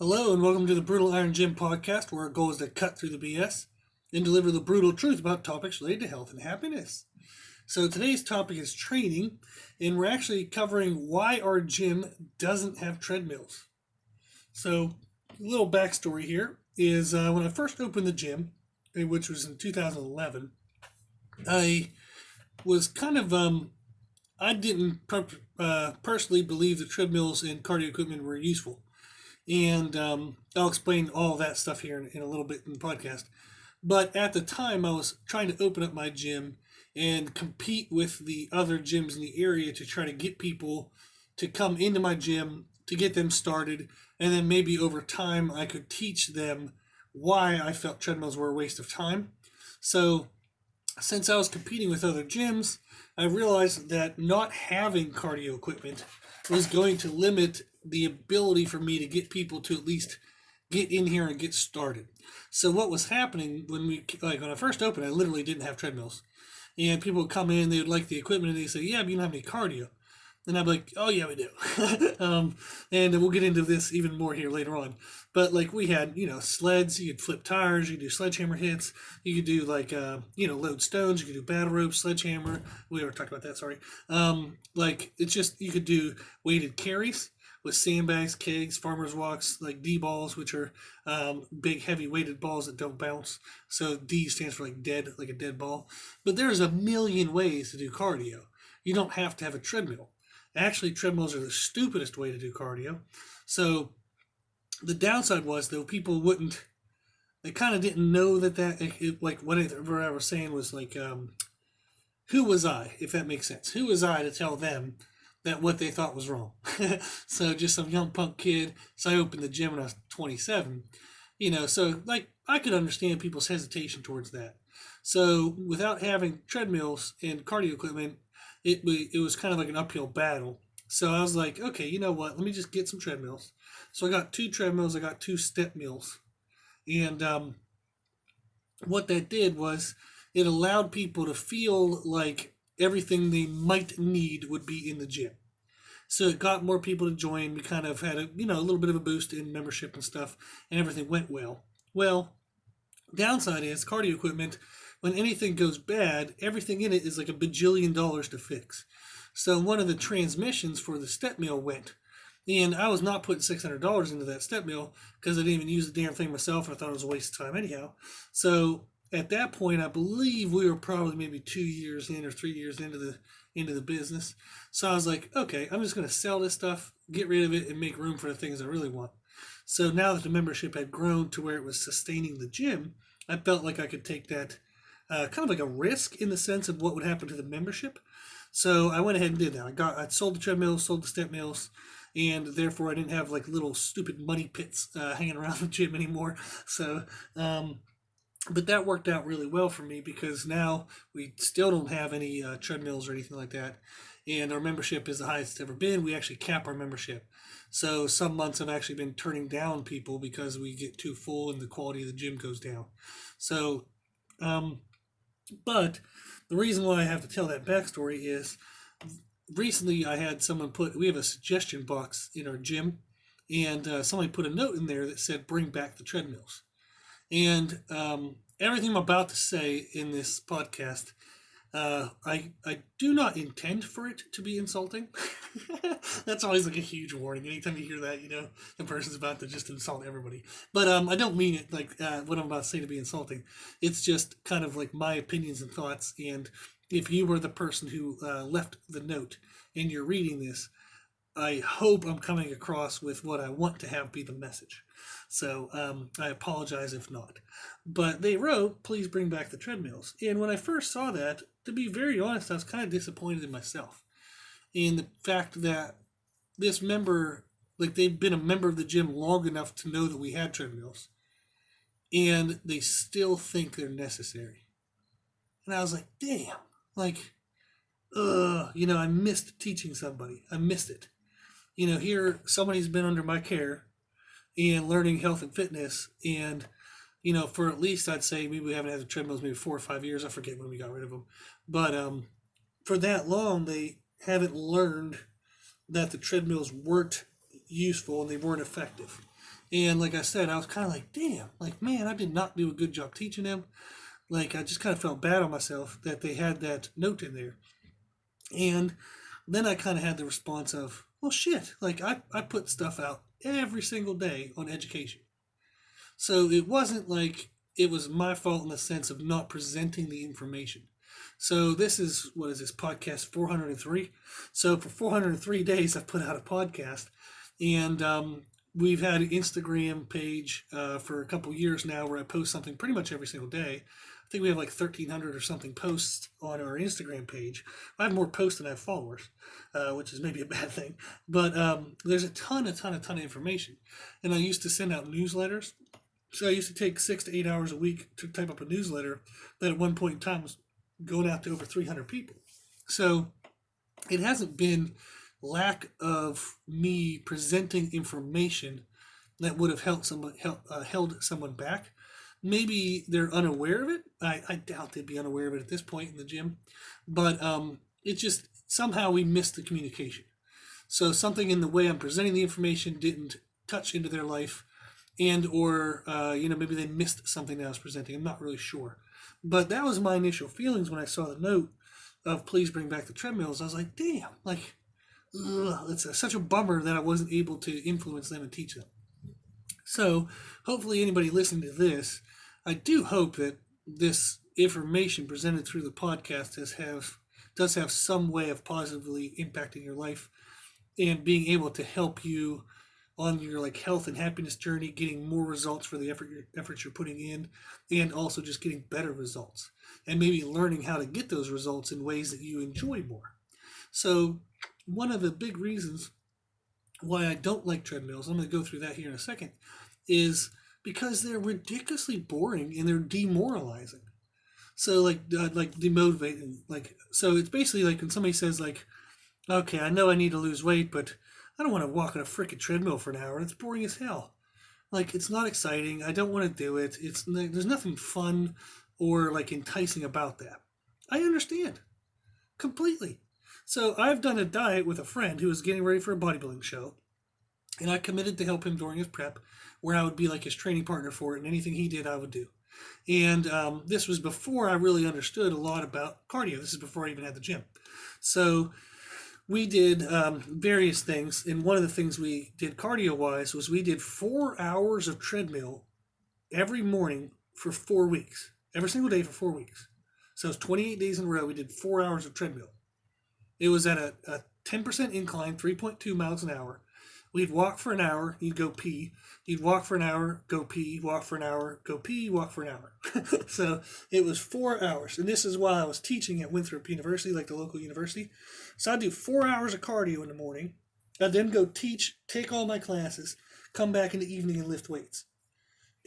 Hello and welcome to the Brutal Iron Gym podcast, where our goal is to cut through the BS and deliver the brutal truth about topics related to health and happiness. So today's topic is training, and we're actually covering why our gym doesn't have treadmills. So a little backstory here is when I first opened the gym, which was in 2011, I was I didn't personally believe that treadmills and cardio equipment were useful. And I'll explain all that stuff here in a little bit in the podcast. But at the time, I was trying to open up my gym and compete with the other gyms in the area to try to get people to come into my gym, to get them started, and then maybe over time I could teach them why I felt treadmills were a waste of time. So since I was competing with other gyms, I realized that not having cardio equipment was going to limit the ability for me to get people to at least get in here and get started. So what was happening when I first opened, I literally didn't have treadmills, and people would come in, they would like the equipment, and they say, "Yeah, but you don't have any cardio." And I'm like, "Oh yeah, we do." And we'll get into this even more here later on. But like we had, sleds. You could flip tires. You could do sledgehammer hits. You could do load stones. You could do battle rope, sledgehammer. We already talked about that. Sorry. It's just you could do weighted carries with sandbags, kegs, farmers walks, like D balls, which are big, heavy weighted balls that don't bounce. So D stands for like dead, like a dead ball. But there's a million ways to do cardio. You don't have to have a treadmill. Actually, treadmills are the stupidest way to do cardio. So the downside was, though, they kind of didn't know whatever I was saying was like, who was I, if that makes sense? Who was I to tell them that what they thought was wrong? So just some young punk kid. So I opened the gym when I was 27, so like I could understand people's hesitation towards that. So without having treadmills and cardio equipment, it was kind of like an uphill battle. So I was like, okay, you know what? Let me just get some treadmills. So I got 2 treadmills. I got 2 step mills. And what that did was it allowed people to feel like everything they might need would be in the gym. So it got more people to join. We kind of had a little bit of a boost in membership and stuff, and everything went well. Well, downside is cardio equipment, when anything goes bad, everything in it is like $1 bajillion to fix. So one of the transmissions for the step mill went, and I was not putting $600 into that step mill because I didn't even use the damn thing myself, and I thought it was a waste of time anyhow. So at that point, I believe we were probably maybe 2 years in or 3 years into the business. So I was like, okay, I'm just going to sell this stuff, get rid of it, and make room for the things I really want. So now that the membership had grown to where it was sustaining the gym, I felt like I could take that kind of like a risk in the sense of what would happen to the membership. So I went ahead and did that. I sold the treadmills, sold the step mills, and therefore I didn't have like little stupid money pits hanging around the gym anymore. So, but that worked out really well for me because now we still don't have any treadmills or anything like that. And our membership is the highest it's ever been. We actually cap our membership. So some months I've actually been turning down people because we get too full and the quality of the gym goes down. So, but the reason why I have to tell that backstory is recently I had someone we have a suggestion box in our gym, and somebody put a note in there that said, "Bring back the treadmills." And everything I'm about to say in this podcast, I do not intend for it to be insulting. That's always like a huge warning. Anytime you hear that, the person's about to just insult everybody. But I don't mean it like what I'm about to say to be insulting. It's just kind of like my opinions and thoughts. And if you were the person who left the note and you're reading this, I hope I'm coming across with what I want to have be the message. So I apologize if not. But they wrote, "Please bring back the treadmills." And when I first saw that, to be very honest, I was kind of disappointed in myself. In the fact that this member, like they've been a member of the gym long enough to know that we had treadmills, and they still think they're necessary. And I was like, damn, like, I missed teaching somebody. I missed it. Here somebody's been under my care and learning health and fitness, and for at least I'd say maybe we haven't had the treadmills maybe 4 or 5 years. I forget when we got rid of them, but for that long they haven't learned that the treadmills weren't useful and they weren't effective. And like I said, I was kind of like, damn, like, man, I did not do a good job teaching them. Like, I just kind of felt bad on myself that they had that note in there. And then I kind of had the response of, well, shit, like, I put stuff out every single day on education. So it wasn't like it was my fault in the sense of not presenting the information. So this is, what is this, podcast 403? So for 403 days, I've put out a podcast. And we've had an Instagram page for a couple years now where I post something pretty much every single day. I think we have like 1,300 or something posts on our Instagram page. I have more posts than I have followers, which is maybe a bad thing. But there's a ton of information. And I used to send out newsletters. So I used to take 6 to 8 hours a week to type up a newsletter that at one point in time was going out to over 300 people. So it hasn't been lack of me presenting information that would have held someone back. Maybe they're unaware of it. I doubt they'd be unaware of it at this point in the gym. But it just, somehow we missed the communication. So something in the way I'm presenting the information didn't touch into their life, and or maybe they missed something that I was presenting. I'm not really sure. But that was my initial feelings when I saw the note of please bring back the treadmills. I was like, damn, like, it's such a bummer that I wasn't able to influence them and teach them. So hopefully anybody listening to this, I do hope that this information presented through the podcast does have some way of positively impacting your life and being able to help you on your like health and happiness journey, getting more results for the efforts you're putting in, and also just getting better results, and maybe learning how to get those results in ways that you enjoy more. So one of the big reasons why I don't like treadmills, I'm going to go through that here in a second, is because they're ridiculously boring and they're demoralizing. So like demotivating. Like, so it's basically like when somebody says like, okay, I know I need to lose weight, but I don't want to walk on a freaking treadmill for an hour. It's boring as hell. Like, it's not exciting. I don't want to do it. There's nothing fun or like enticing about that. I understand completely. So I've done a diet with a friend who was getting ready for a bodybuilding show, and I committed to help him during his prep, where I would be like his training partner for it, and anything he did, I would do. And this was before I really understood a lot about cardio. This is before I even had the gym. So we did various things, and one of the things we did cardio-wise was we did 4 hours of treadmill every morning for 4 weeks, every single day for 4 weeks. So it's 28 days in a row. We did 4 hours of treadmill. It was at a 10% incline, 3.2 miles an hour. We'd walk for an hour, you'd go pee. You'd walk for an hour, go pee, walk for an hour, go pee, walk for an hour. So it was 4 hours. And this is while I was teaching at Winthrop University, like the local university. So I'd do 4 hours of cardio in the morning. I'd then go teach, take all my classes, come back in the evening and lift weights.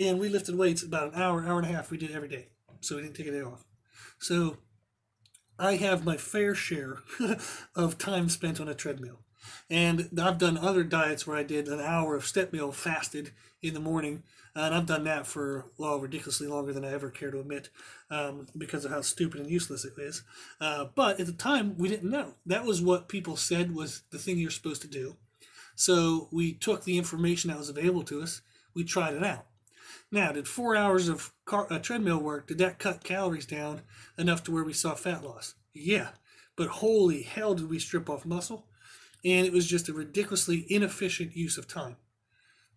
And we lifted weights about an hour, hour and a half. We did every day. So we didn't take a day off. So I have my fair share of time spent on a treadmill. And I've done other diets where I did an hour of step meal fasted in the morning. And I've done that for, well, ridiculously longer than I ever care to admit because of how stupid and useless it is. But at the time, we didn't know. That was what people said was the thing you're supposed to do. So we took the information that was available to us. We tried it out. Now, did 4 hours of treadmill work, did that cut calories down enough to where we saw fat loss? Yeah. But holy hell did we strip off muscle? And it was just a ridiculously inefficient use of time.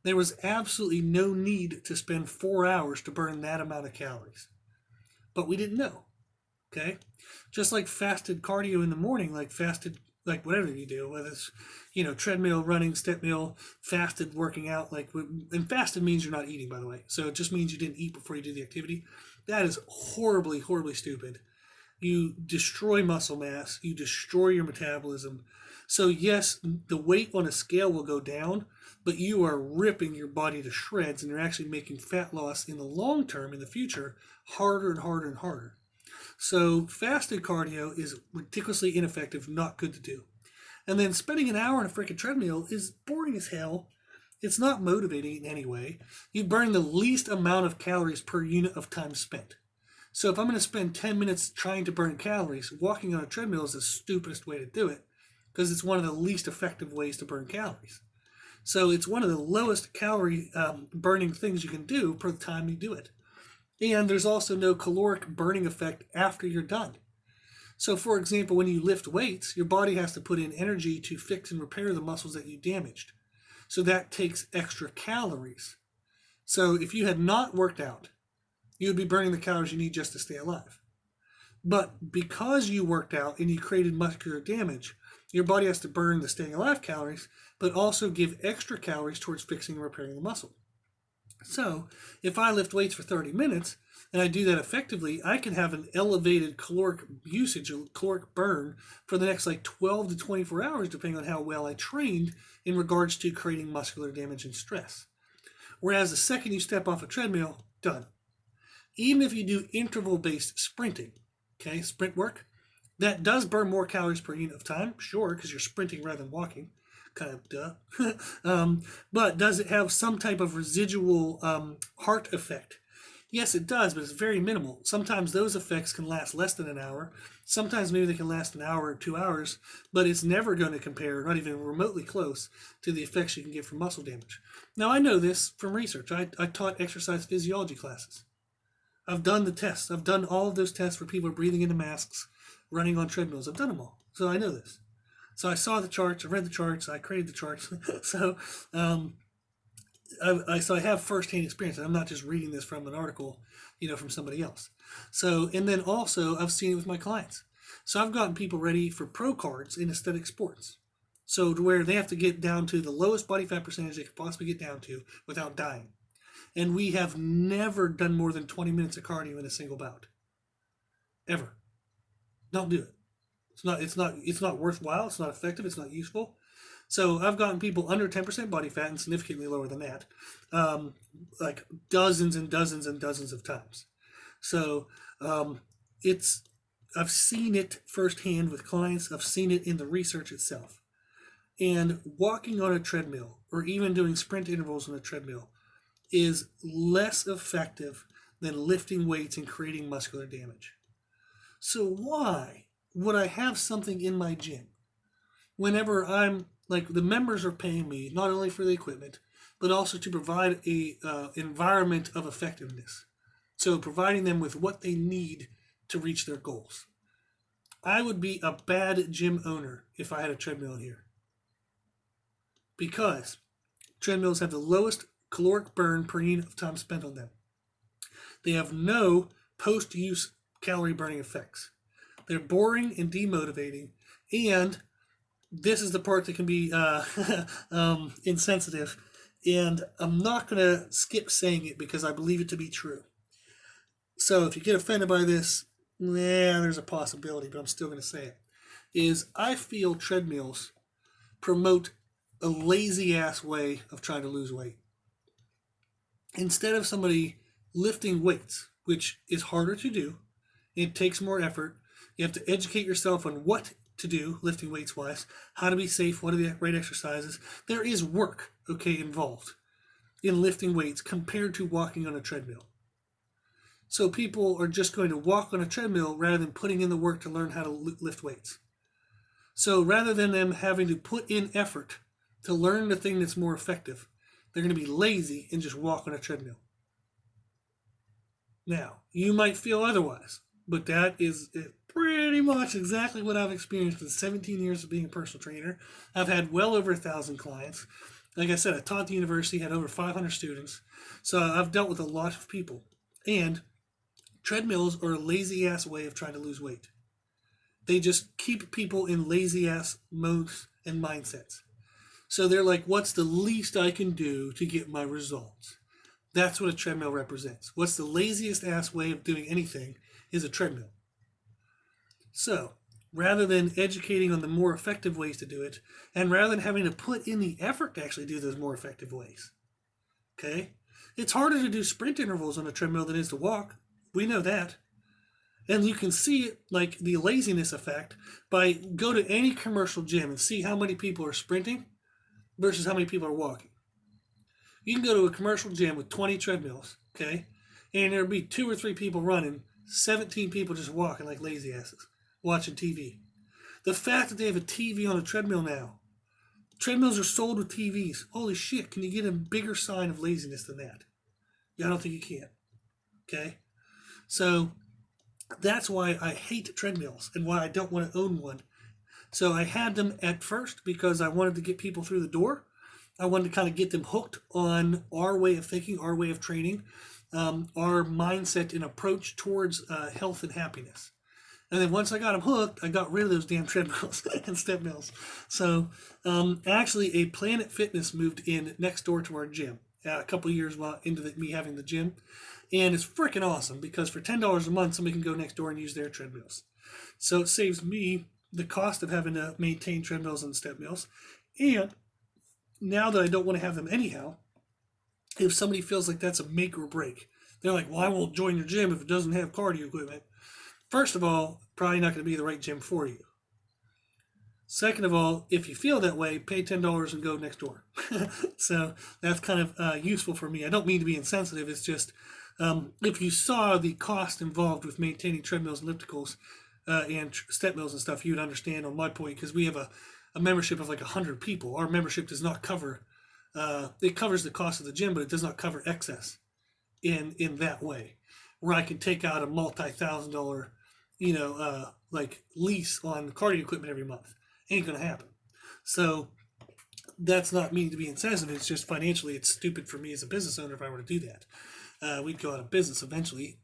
There was absolutely no need to spend 4 hours to burn that amount of calories. But we didn't know. Okay? Just like fasted cardio in the morning, like whatever you do, whether it's, treadmill, running, step mill, fasted working out, and fasted means you're not eating, by the way. So it just means you didn't eat before you do the activity. That is horribly, horribly stupid. You destroy muscle mass. You destroy your metabolism. So yes, the weight on a scale will go down, but you are ripping your body to shreds, and you're actually making fat loss in the long term, in the future, harder and harder and harder. So fasted cardio is ridiculously ineffective, not good to do. And then spending an hour on a freaking treadmill is boring as hell. It's not motivating in any way. You burn the least amount of calories per unit of time spent. So if I'm going to spend 10 minutes trying to burn calories, walking on a treadmill is the stupidest way to do it, because it's one of the least effective ways to burn calories. So it's one of the lowest calorie burning things you can do per time you do it. And there's also no caloric burning effect after you're done. So, for example, when you lift weights, your body has to put in energy to fix and repair the muscles that you damaged. So that takes extra calories. So if you had not worked out, you would be burning the calories you need just to stay alive. But because you worked out and you created muscular damage, your body has to burn the staying alive calories, but also give extra calories towards fixing and repairing the muscle. So if I lift weights for 30 minutes and I do that effectively, I can have an elevated caloric usage, a caloric burn for the next like 12 to 24 hours, depending on how well I trained in regards to creating muscular damage and stress. Whereas the second you step off a treadmill, done. Even if you do interval-based sprinting, okay, sprint work, that does burn more calories per unit of time, sure, because you're sprinting rather than walking, kind of duh. But does it have some type of residual heart effect? Yes, it does, but it's very minimal. Sometimes those effects can last less than an hour. Sometimes maybe they can last an hour or 2 hours, but it's never going to compare, not even remotely close, to the effects you can get from muscle damage. Now, I know this from research. I taught exercise physiology classes. I've done the tests. I've done all of those tests where people are breathing into masks, running on treadmills. I've done them all. So I know this. So I saw the charts, I read the charts, I created the charts. So I have firsthand experience. I'm not just reading this from an article, from somebody else. So, and then also I've seen it with my clients. So I've gotten people ready for pro cards in aesthetic sports. So to where they have to get down to the lowest body fat percentage they could possibly get down to without dying. And we have never done more than 20 minutes of cardio in a single bout. Ever. Don't do it. It's not worthwhile. It's not effective. It's not useful. So I've gotten people under 10% body fat and significantly lower than that, like dozens and dozens and dozens of times. So I've seen it firsthand with clients. I've seen it in the research itself. And walking on a treadmill or even doing sprint intervals on a treadmill is less effective than lifting weights and creating muscular damage. So why would I have something in my gym whenever I'm like the members are paying me not only for the equipment but also to provide a environment of effectiveness, so providing them with what they need to reach their goals? I would be a bad gym owner if I had a treadmill here, because treadmills have the lowest caloric burn per unit of time spent on them. They have no post-use calorie burning effects. They're boring and demotivating, and this is the part that can be insensitive, and I'm not going to skip saying it because I believe it to be true. So if you get offended by this, there's a possibility, but I'm still going to say it, is I feel treadmills promote a lazy-ass way of trying to lose weight. Instead of somebody lifting weights, which is harder to do, it takes more effort. You have to educate yourself on what to do, lifting weights wise, how to be safe, what are the right exercises. There is work, involved in lifting weights compared to walking on a treadmill. So people are just going to walk on a treadmill rather than putting in the work to learn how to lift weights. So rather than them having to put in effort to learn the thing that's more effective, they're going to be lazy and just walk on a treadmill. Now, you might feel otherwise, but that is pretty much exactly what I've experienced in 17 years of being a personal trainer. I've had well over 1,000 clients. Like I said, I taught at the university, had over 500 students. So I've dealt with a lot of people. And treadmills are a lazy-ass way of trying to lose weight. They just keep people in lazy-ass modes and mindsets. So they're like, what's the least I can do to get my results? That's what a treadmill represents. What's the laziest ass way of doing anything is a treadmill. So, rather than educating on the more effective ways to do it, and rather than having to put in the effort to actually do those more effective ways, it's harder to do sprint intervals on a treadmill than it is to walk. We know that. And you can see it, like the laziness effect, by go to any commercial gym and see how many people are sprinting versus how many people are walking. You can go to a commercial gym with 20 treadmills, and there'll be 2 or 3 people running, 17 people just walking like lazy asses, watching TV. The fact that they have a TV on a treadmill now Treadmills are sold with TVs. Holy shit, can you get a bigger sign of laziness than that? Yeah, I don't think you can. Okay? So that's why I hate treadmills and why I don't want to own one. So I had them at first because I wanted to get people through the door. I wanted to kind of get them hooked on our way of thinking, our way of training, our mindset and approach towards health and happiness. And then once I got them hooked, I got rid of those damn treadmills and step mills. So actually, a Planet Fitness moved in next door to our gym a couple of years into me having the gym. And it's freaking awesome because for $10 a month, somebody can go next door and use their treadmills. So it saves me the cost of having to maintain treadmills and step mills. And now that I don't want to have them anyhow, if somebody feels like that's a make or break, they're like, well, I won't join your gym if it doesn't have cardio equipment. First of all, probably not going to be the right gym for you. Second of all, if you feel that way, pay $10 and go next door. So that's kind of useful for me. I don't mean to be insensitive. It's just if you saw the cost involved with maintaining treadmills, ellipticals, and step mills and stuff, you would understand on my point, because we have a membership of like 100 people. Our membership does not cover, it covers the cost of the gym, but it does not cover excess in that way, where I can take out a multi-$1,000, like lease on cardio equipment every month. Ain't gonna happen. So that's not meaning to be insensitive. It's just financially, it's stupid for me as a business owner if I were to do that. We'd go out of business eventually.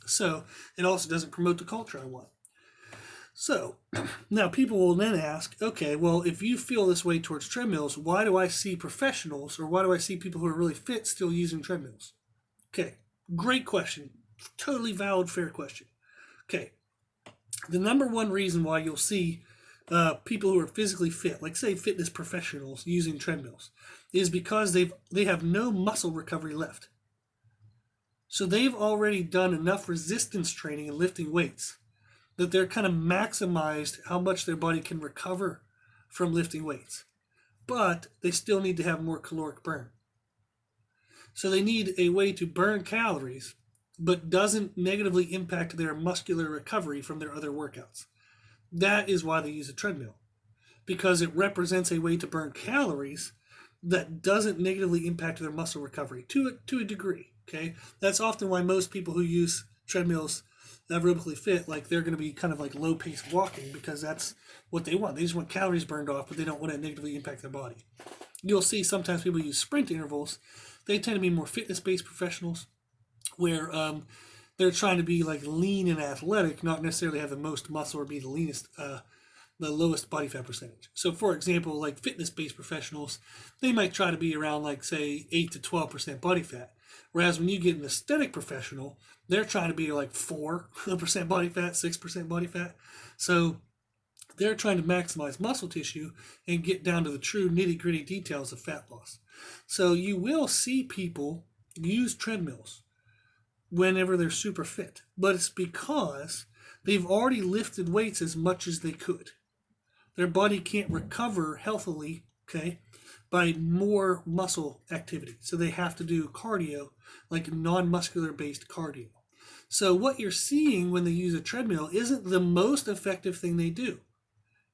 So it also doesn't promote the culture I want. So now people will then ask, okay, well, if you feel this way towards treadmills, why do I see professionals or why do I see people who are really fit still using treadmills? Okay, great question. Totally valid, fair question. Okay, the number one reason why you'll see people who are physically fit, like say fitness professionals using treadmills, is because they have no muscle recovery left. So they've already done enough resistance training and lifting weights that they're kind of maximized how much their body can recover from lifting weights. But they still need to have more caloric burn. So they need a way to burn calories, but doesn't negatively impact their muscular recovery from their other workouts. That is why they use a treadmill, because it represents a way to burn calories that doesn't negatively impact their muscle recovery to a degree. Okay, that's often why most people who use treadmills aerobically fit, like they're going to be kind of like low pace walking, because that's what they want. They just want calories burned off, but they don't want to negatively impact their body. You'll see sometimes people use sprint intervals. They tend to be more fitness based professionals, where they're trying to be like lean and athletic, not necessarily have the most muscle or be the leanest, the lowest body fat percentage. So for example, like fitness-based professionals, they might try to be around like say 8 to 12% body fat. Whereas when you get an aesthetic professional, they're trying to be like 4% body fat, 6% body fat. So they're trying to maximize muscle tissue and get down to the true nitty-gritty details of fat loss. So you will see people use treadmills whenever they're super fit, but it's because they've already lifted weights as much as they could. Their body can't recover healthily, okay, by more muscle activity. So they have to do cardio, like non-muscular based cardio. So what you're seeing when they use a treadmill isn't the most effective thing they do.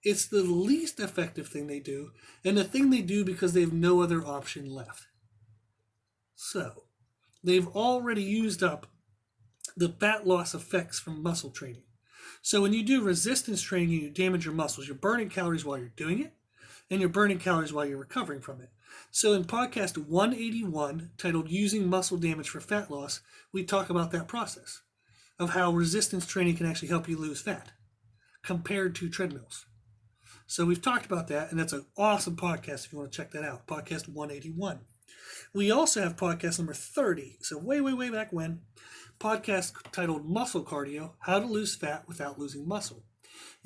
It's the least effective thing they do, and the thing they do because they have no other option left. So they've already used up the fat loss effects from muscle training. So when you do resistance training and you damage your muscles, you're burning calories while you're doing it, and you're burning calories while you're recovering from it. So in podcast 181, titled Using Muscle Damage for Fat Loss, we talk about that process of how resistance training can actually help you lose fat compared to treadmills. So we've talked about that, and that's an awesome podcast if you want to check that out, podcast 181. We also have podcast number 30, so way, way, way back when, podcast titled Muscle Cardio, How to Lose Fat Without Losing Muscle.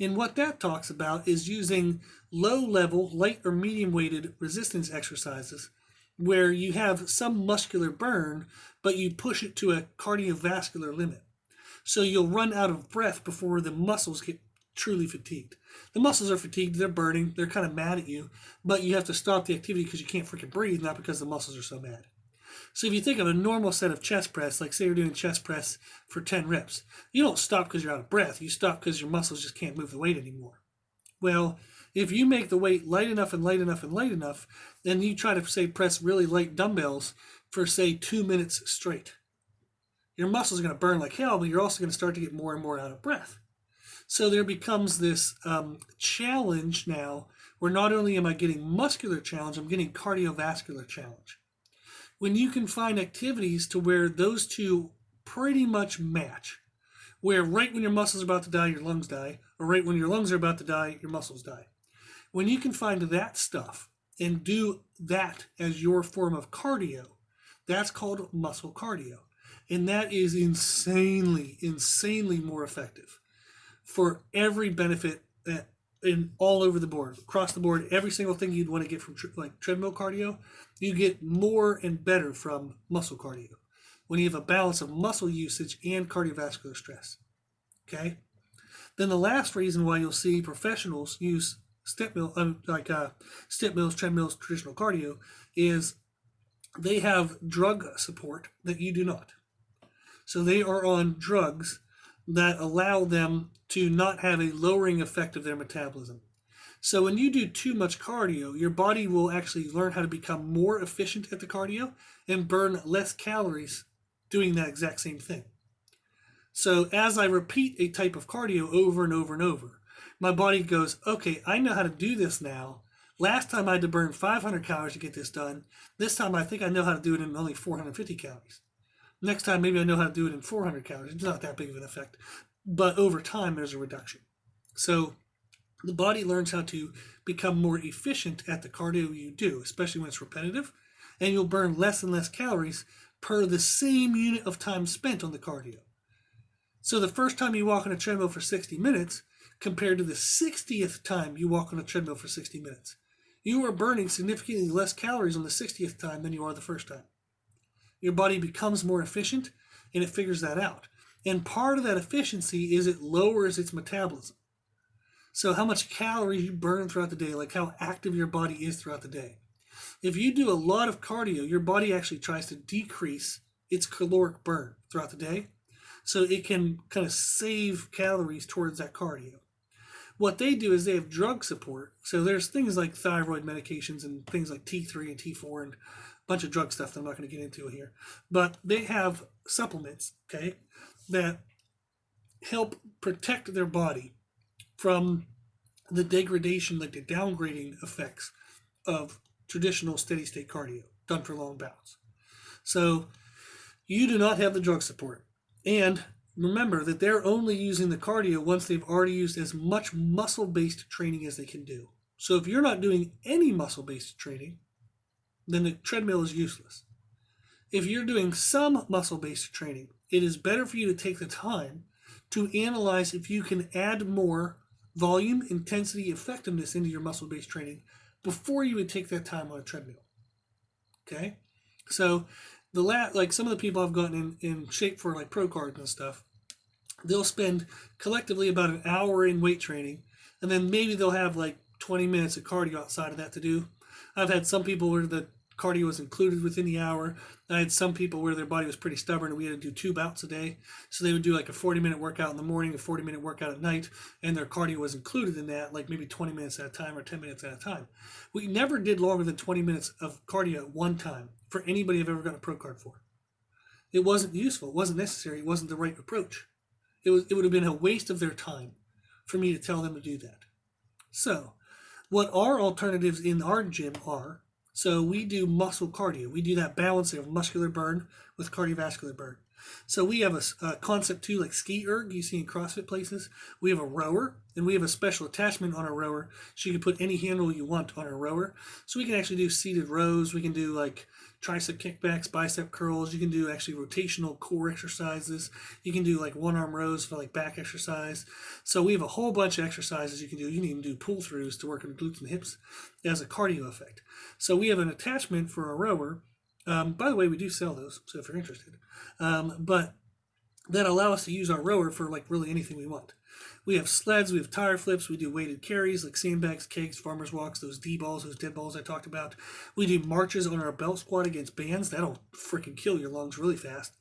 And what that talks about is using low-level, light or medium-weighted resistance exercises where you have some muscular burn, but you push it to a cardiovascular limit. So you'll run out of breath before the muscles get truly fatigued. The muscles are fatigued, they're burning, they're kind of mad at you, but you have to stop the activity because you can't freaking breathe, not because the muscles are so mad. So if you think of a normal set of chest press, like say you're doing chest press for 10 reps, you don't stop because you're out of breath. You stop because your muscles just can't move the weight anymore. Well, If you make the weight light enough and light enough and light enough, then you try to, say, press really light dumbbells for, say, 2 minutes straight. Your muscles are going to burn like hell, but you're also going to start to get more and more out of breath. So there becomes this challenge now where not only am I getting muscular challenge, I'm getting cardiovascular challenge. When you can find activities to where those two pretty much match, where right when your muscles are about to die, your lungs die, or right when your lungs are about to die, your muscles die. When you can find that stuff and do that as your form of cardio, that's called muscle cardio. And that is insanely, insanely more effective for every benefit in all over the board, across the board. Every single thing you'd want to get from like treadmill cardio, you get more and better from muscle cardio when you have a balance of muscle usage and cardiovascular stress. Okay? Then the last reason why you'll see professionals use step mills, treadmills, traditional cardio, is they have drug support that you do not. So they are on drugs that allow them to not have a lowering effect of their metabolism. So when you do too much cardio, your body will actually learn how to become more efficient at the cardio and burn less calories doing that exact same thing. So as I repeat a type of cardio over and over and over, my body goes, okay, I know how to do this now. Last time I had to burn 500 calories to get this done. This time I think I know how to do it in only 450 calories. Next time, maybe I know how to do it in 400 calories. It's not that big of an effect. But over time, there's a reduction. So the body learns how to become more efficient at the cardio you do, especially when it's repetitive. And you'll burn less and less calories per the same unit of time spent on the cardio. So the first time you walk on a treadmill for 60 minutes compared to the 60th time you walk on a treadmill for 60 minutes, you are burning significantly less calories on the 60th time than you are the first time. Your body becomes more efficient, and it figures that out. And part of that efficiency is it lowers its metabolism. So how much calories you burn throughout the day, like how active your body is throughout the day. If you do a lot of cardio, your body actually tries to decrease its caloric burn throughout the day, so it can kind of save calories towards that cardio. What they do is they have drug support. So there's things like thyroid medications and things like T3 and T4 and bunch of drug stuff that I'm not going to get into here, but they have supplements, okay, that help protect their body from the degradation, like the downgrading effects of traditional steady state cardio done for long bouts. So you do not have the drug support. And remember that they're only using the cardio once they've already used as much muscle-based training as they can do. So if you're not doing any muscle-based training, then the treadmill is useless. If you're doing some muscle-based training, it is better for you to take the time to analyze if you can add more volume, intensity, effectiveness into your muscle-based training before you would take that time on a treadmill. Okay? So like some of the people I've gotten in shape for like pro cards and stuff, they'll spend collectively about an hour in weight training, and then maybe they'll have like 20 minutes of cardio outside of that to do. I've had some people where the cardio was included within the hour. I had some people where their body was pretty stubborn and we had to do 2 bouts a day. So they would do like a 40-minute workout in the morning, a 40-minute workout at night, and their cardio was included in that, like maybe 20 minutes at a time or 10 minutes at a time. We never did longer than 20 minutes of cardio at one time for anybody I've ever gotten a pro card for. It wasn't useful. It wasn't necessary. It wasn't the right approach. It would have been a waste of their time for me to tell them to do that. So what our alternatives in our gym are, so we do muscle cardio. We do that balance of muscular burn with cardiovascular burn. So we have a concept too, like ski erg you see in CrossFit places. We have a rower, and we have a special attachment on our rower, so you can put any handle you want on our rower. So we can actually do seated rows. We can do like tricep kickbacks, bicep curls. You can do actually rotational core exercises. You can do like one-arm rows for like back exercise. So we have a whole bunch of exercises you can do. You can even do pull-throughs to work on glutes and hips as a cardio effect. So we have an attachment for a rower. By the way, we do sell those, so if you're interested. But that allow us to use our rower for like really anything we want. We have sleds, we have tire flips, we do weighted carries like sandbags, kegs, farmer's walks, those D-balls, those dead balls I talked about. We do marches on our belt squat against bands. That'll freaking kill your lungs really fast.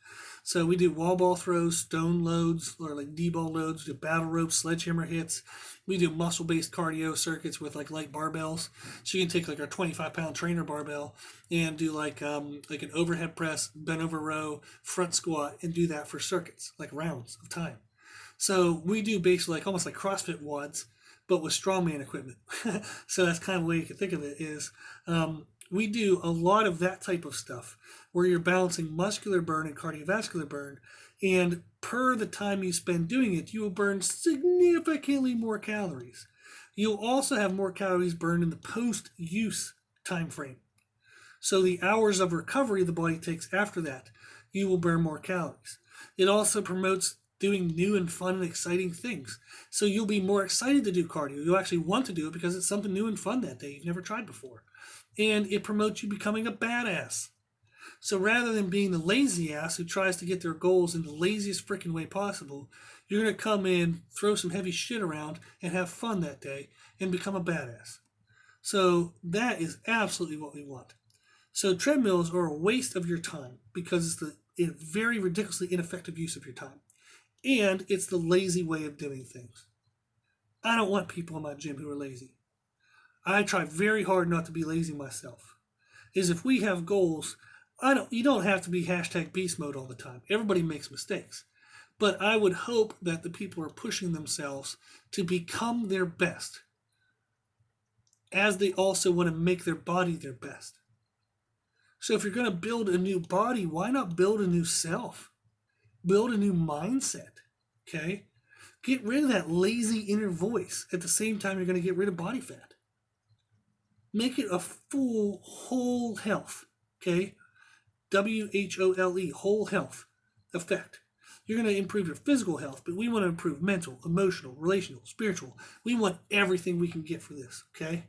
So we do wall ball throws, stone loads, or like D-ball loads, we do battle ropes, sledgehammer hits. We do muscle-based cardio circuits with like light barbells. So you can take like our 25-pound trainer barbell and do like an overhead press, bent over row, front squat, and do that for circuits, like rounds of time. So we do basically like almost like CrossFit WODs, but with strongman equipment. So that's kind of the way you can think of it is we do a lot of that type of stuff where you're balancing muscular burn and cardiovascular burn. And per the time you spend doing it, you will burn significantly more calories. You'll also have more calories burned in the post-use time frame. So the hours of recovery the body takes after that, you will burn more calories. It also promotes doing new and fun and exciting things. So you'll be more excited to do cardio. You'll actually want to do it because it's something new and fun that day you've never tried before. And it promotes you becoming a badass. So rather than being the lazy ass who tries to get their goals in the laziest freaking way possible, you're going to come in, throw some heavy shit around, and have fun that day and become a badass. So that is absolutely what we want. So treadmills are a waste of your time because it's a very ridiculously ineffective use of your time. And it's the lazy way of doing things. I don't want people in my gym who are lazy. I try very hard not to be lazy myself. Is if we have goals, you don't have to be hashtag beast mode all the time. Everybody makes mistakes. But I would hope that the people are pushing themselves to become their best, as they also want to make their body their best. So if you're going to build a new body, why not build a new self? Build a new mindset, okay? Get rid of that lazy inner voice at the same time you're going to get rid of body fat. Make it a full, whole health, okay? WHOLE, whole health effect. You're going to improve your physical health, but we want to improve mental, emotional, relational, spiritual. We want everything we can get for this, okay?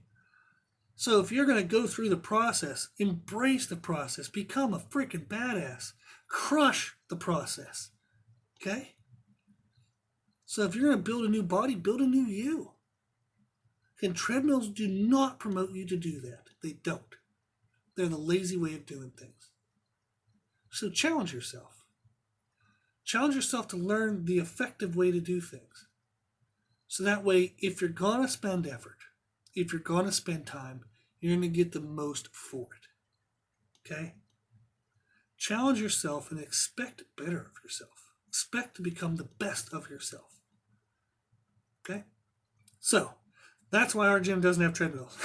So if you're going to go through the process, embrace the process, become a freaking badass, crush the process, okay? So if you're going to build a new body, build a new you. And treadmills do not promote you to do that. They don't. They're the lazy way of doing things. So challenge yourself. Challenge yourself to learn the effective way to do things. So that way, if you're going to spend effort, if you're going to spend time, you're going to get the most for it. Okay? Challenge yourself and expect better of yourself. Expect to become the best of yourself. Okay? So, that's why our gym doesn't have treadmills.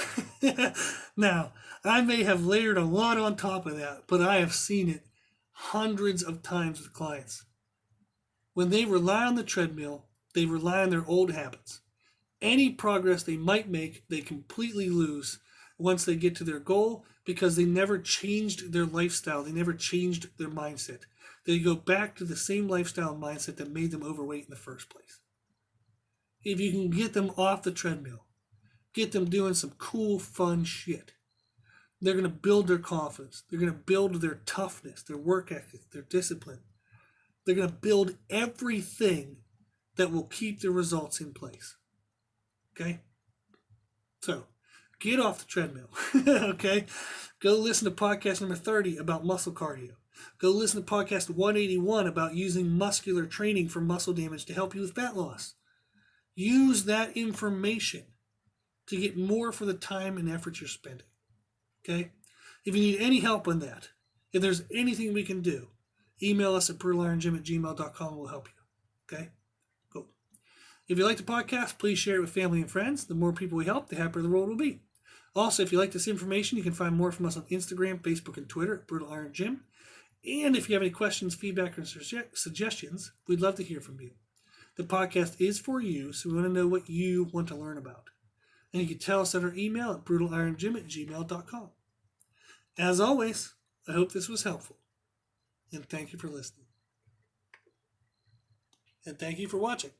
Now, I may have layered a lot on top of that, but I have seen it hundreds of times with clients. When they rely on the treadmill, they rely on their old habits. Any progress they might make, they completely lose once they get to their goal because they never changed their lifestyle. They never changed their mindset. They go back to the same lifestyle and mindset that made them overweight in the first place. If you can get them off the treadmill, get them doing some cool, fun shit, they're going to build their confidence. They're going to build their toughness, their work ethic, their discipline. They're going to build everything that will keep the results in place. Okay? So, get off the treadmill. Okay? Go listen to podcast number 30 about muscle cardio. Go listen to podcast 181 about using muscular training for muscle damage to help you with fat loss. Use that information to get more for the time and effort you're spending. Okay? If you need any help on that, if there's anything we can do, email us at brutalirongym@gmail.com and we'll help you. Okay? Cool. If you like the podcast, please share it with family and friends. The more people we help, the happier the world will be. Also, if you like this information, you can find more from us on Instagram, Facebook, and Twitter at Brutal Iron Gym. And if you have any questions, feedback, or suggestions, we'd love to hear from you. The podcast is for you, so we want to know what you want to learn about. And you can tell us at our email at brutalirongym@gmail.com. As always, I hope this was helpful. And thank you for listening. And thank you for watching.